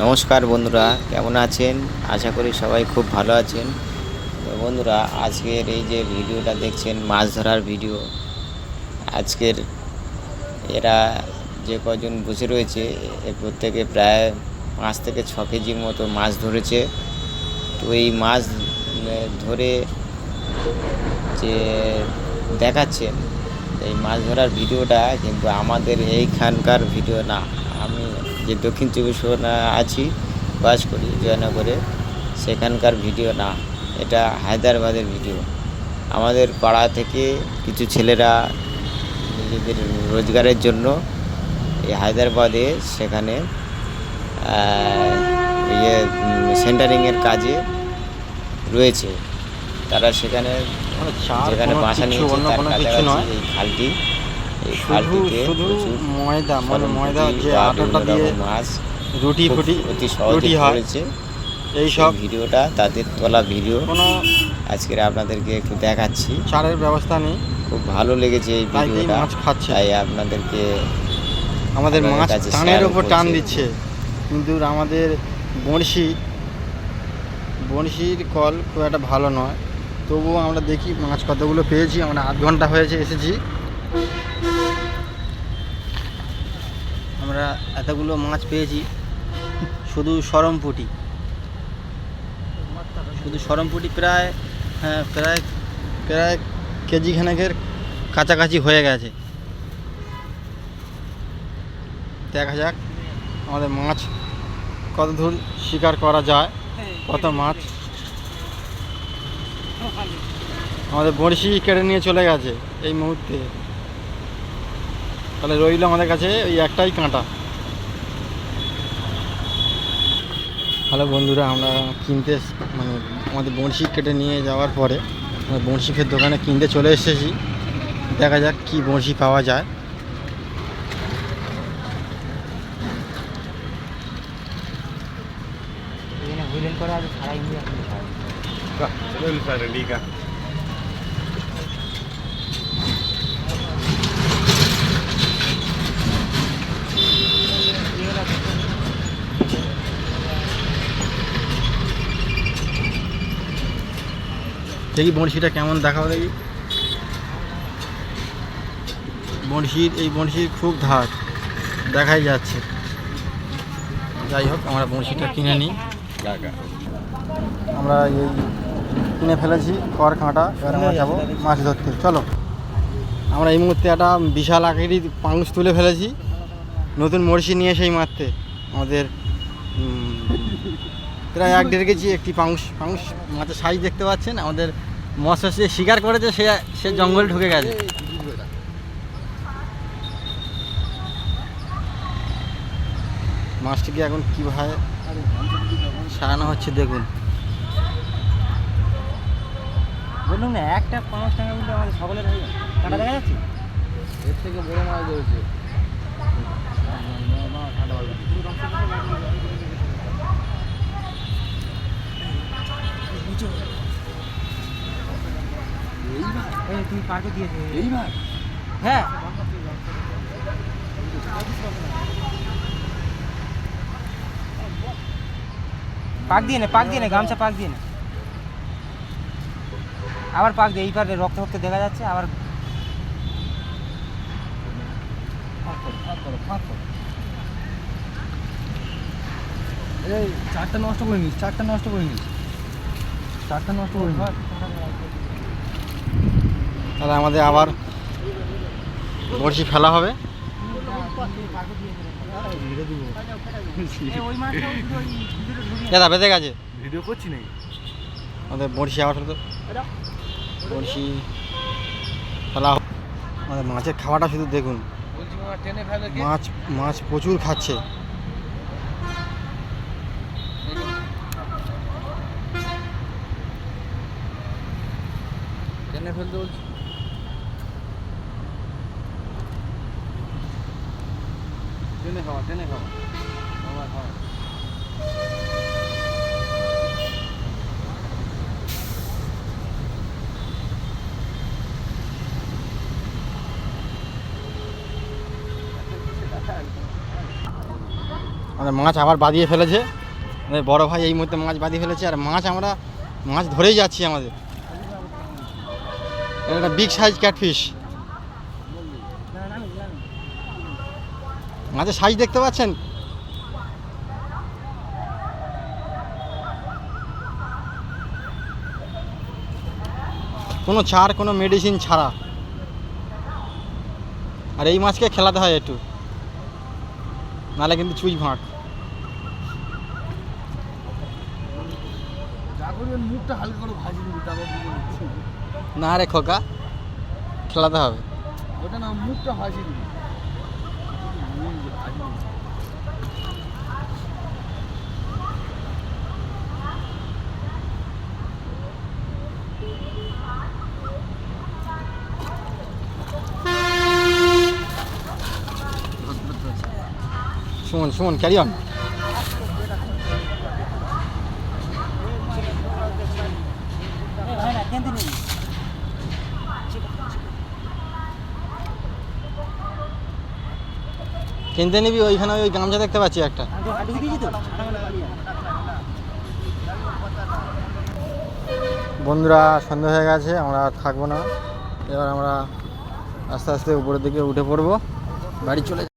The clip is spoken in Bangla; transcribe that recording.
নমস্কার বন্ধুরা, কেমন আছেন? আশা করি সবাই খুব ভালো আছেন। তো বন্ধুরা, আজকের এই যে ভিডিওটা দেখছেন মাছ ধরার ভিডিও। আজকের এরা যে কজন বসে রয়েছে প্রত্যেকে প্রায় 5 থেকে 6 কেজির মতো মাছ ধরেছে। তো এই মাছ ধরে যে দেখাচ্ছেন, এই মাছ ধরার ভিডিওটা কিন্তু আমাদের এইখানকার ভিডিও না। আমি যে দক্ষিণ চব্বিশ পরগনা আছি, বাস করি জয়নগরে, সেখানকার ভিডিও না, এটা হায়দ্রাবাদের ভিডিও। আমাদের পাড়া থেকে কিছু ছেলেরা নিজেদের রোজগারের জন্য এই হায়দ্রাবাদে সেখানে সেন্টারিংয়ের কাজে রয়েছে। তারা সেখানে যেখানে বাসা নিয়েছে তার কাছাকাছি এই খালটি, এই খালটিতে প্রচুর ময়দা যে আটাটা দিয়ে মাছ রুটি অতি সহজে ধরেছে। এই সব ভিডিওটা তাদের তোলা ভিডিও আজকের আপনাদেরকে একটু দেখাচ্ছি। চারের ব্যবস্থা নেই, খুব ভালো লেগেছে এই ভিডিওটা, তাই আপনাদেরকে আমাদের মাছ টানের ওপর টান দিচ্ছে। কিন্তু আমাদের বড়শির কল খুব একটা ভালো নয়, তবুও আমরা দেখি মাছ কতগুলো পেয়েছি। আমরা 8 ঘন্টা হয়েছে এসেছি, আমরা এতগুলো মাছ পেয়েছি। শুধু সরমপুটি প্রায় প্রায় কেজি খানেকের কাছাকাছি হয়ে গেছে। দেখা যাক আমাদের মাছ কত দূর শিকার করা যায়, কত মাছ। আমাদের বড়শি কেটে নিয়ে চলে গেছে এই মুহূর্তে, তাহলে রইল আমাদের কাছে ওই একটাই কাঁটা। হ্যালো বন্ধুরা, আমরা কিনতে আমাদের বড়শি কেটে নিয়ে যাওয়ার পরে আমরা বড়শি ফের দোকানে কিনতে চলে এসেছি। দেখা যাক কি বড়শি পাওয়া যায়। দেখি বড়শিটা কেমন, দেখাও দেখি। এই বড়শির খুব ধার দেখাই যাচ্ছে। যাই হোক, আমরা বড়শিটা কিনে নিই। আমরা এই কিনে ফেলেছি কর কাঁটা, এবার আমরা যাবো মাছ ধরতে। চলো, আমরা এই মুহূর্তে একটা বিশাল আকারেরই পাঙুশ তুলে ফেলেছি, নতুন বড়শি নিয়ে সেই মারতে। আমাদের প্রায় 1-1.5 কেজি একটি পাঙুশ মাছের সাইজ দেখতে পাচ্ছেন। আমাদের মৎস্য সে শিকার করেছে, সে জঙ্গলে ঢুকে গেছে। মাছটিকে এখন কীভাবে সারানো হচ্ছে দেখুন। বললাম না, একটা 5 টাকা বলতে আমাদের সকলের হয়ে যাবে। কাঁটা দেখা যাচ্ছে, এর থেকে বড় মাছ ধরেছে। তুমি পার্কে দিয়েছে এই মাছ? হ্যাঁ, পাক দিয়ে নে গামছা পাক দিয়ে নে, আবার পাক দিয়ে। এই পারে রক্ত দেখা যাচ্ছে আবার। এই চারটা নষ্ট করে নিস। তাহলে আমাদের আবার বড়শি ফেলা হবে। দাদা বেঁধে গেছে, ভিডিও করছি নাকি? আমাদের বড়শি আবার বড়শি ফেলা। আমাদের মাছের খাওয়াটা শুধু দেখুন, মাছ প্রচুর খাচ্ছে। টেনে ফেলতে বলছি, টেনে খাওয়া মাছ আবার বাঁধিয়ে ফেলেছে আমাদের বড় ভাই, এই মুহূর্তে মাছ বাঁধিয়ে ফেলেছে। আর আমরা মাছ ধরেই যাচ্ছি আমাদের। এটা একটা বিগ সাইজ ক্যাটফিশ। মাছের সাইজ দেখতে পাচ্ছেন? কোনো চার, কোনো মেডিসিন ছাড়া। আর এই মাছকে খেলাতে হয় একটু, নাহলে কিন্তু চুই ভাঁট। মুখটা হালকা করে ভাজি দিবি, তারপর না রে খোকা, খেলাতে হবে। ওটা না, মুখটা ভাজি দিবি। Suman carry on. কিনতে নিবি? ওইখানে ওই গামছা দেখতে পাচ্ছি একটা। বন্ধুরা, সন্ধ্যা হয়ে গেছে, আমরা আর থাকবো না। এবার আমরা আস্তে আস্তে উপরের দিকে উঠে পড়বো, বাড়ি চলে